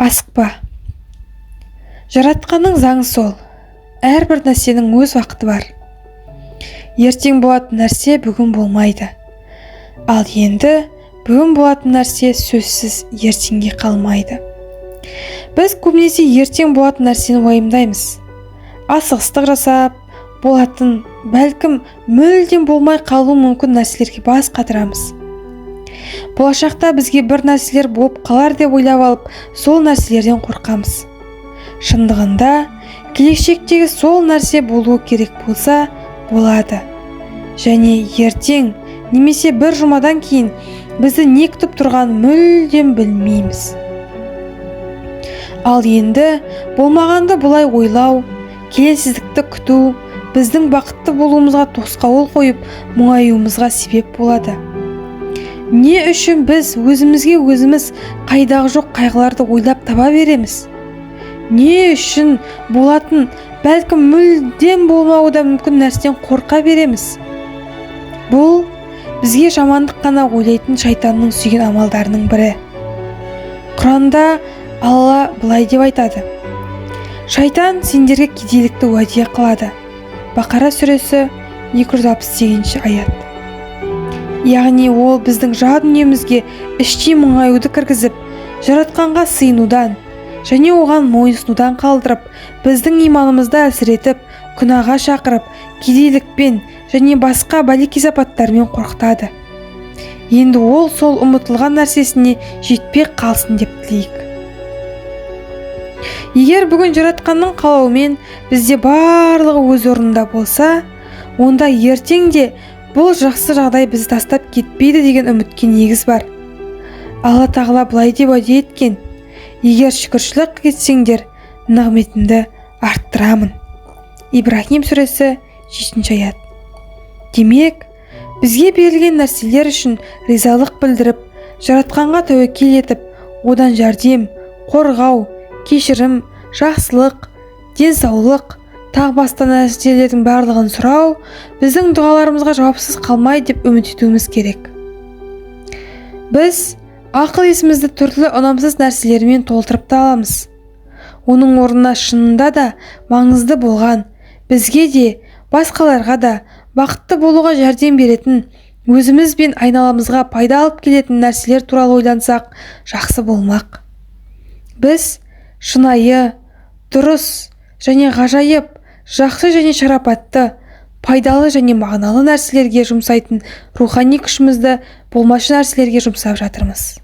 Асықпа. Жаратқанның заңы сол. Әрбір нәрсенің өз уақыты бар. Ертең болатын нәрсе бүгін болмайды. Ал енді бүгін болатын нәрсе сөзсіз ертеңге қалмайды. Біз көбінесе ертең болатын нәрсені уайымдаймыз. Асығыстық жасап, болатын, бәлкім мүлдем болмай қалуы мүмкін нәрселерге бас қатырамыз. Болашақта бізге бір нәрселер болып қалар деп ойлап алып, сол нәрселерден қорқамыз. Шындығында, келешектегі сол нәрсе болуы керек болса, болады. Және ертең, немесе бір жұмадан кейін бізді не күтіп тұрған мүлдем білмейміз. Ал енді болмағанды бұлай ойлау, келеңсіздікті күту, біздің бақытты болуымызға тосқауыл қойып, мұңаюымызға себеп болады. Не үшін біз өзімізге өзіміз қайдағы жоқ қайғыларды ойлап таба береміз? Не үшін болатын, бәлкім мүлдем болмауы да мүмкін нәрседен қорқа береміз? Бұл бізге жамандық қана ойлайтын шайтанның сүйген амалдарының бірі. Құранда Алла былай деп айтады: шайтан сендерге кедейлікті уәде қылады. Бақара сүресі 268 аят. Яғни ол біздің жан дүниемізге іштей мұңаюды кіргізіп, жаратқанға сыйынудан және оған мойынсынудан қалдырып, біздің иманымызды әлсіретіп, күнәға шақырып, кедейлікпен және басқа бәле-кесапаттармен қорқытады. Енді ол сол ұмытылған нәрсесіне жетпей қалсын деп тілейік. Егер бүгін жаратқанның қалауымен бізде барлығы өз орнында болса, онда ертең де бұл жақсы жағдай бізді тастап кетпейді деген үмітке негіз бар. Алла тағала былай деп уәде еткен: егер шүкіршілік етсеңдер, нығметімді арттырамын. Ибрахим сүресі 7 аят. Демек, бізге берілген нәрселер үшін ризалық білдіріп, жаратқанға тәуекел етіп, одан жәрдем, қорғау, кешірім, жақсылық, денсаулық, тағы басқа нәрселердің барлығын сұрау біздің дұғаларымызға жауапсыз қалмайды деп үміт етуіміз керек. Біз ақыл есімізді түрлі ұнамсыз нәрселермен толтырып та аламыз. Оның орнына шынында да маңызды болған, бізге де, басқаларға да бақытты болуға жәрдем беретін, өзіміз бен айналамызға пайда алып келетін нәрселер туралы ойлансақ, жақсы болмақ. Біз шынайы, дұрыс және ғажайып, жақсы және шарапатты, пайдалы және мағыналы нәрселерге жұмсайтын рухани күшімізді болмашы нәрселерге жұмсап жатырмыз.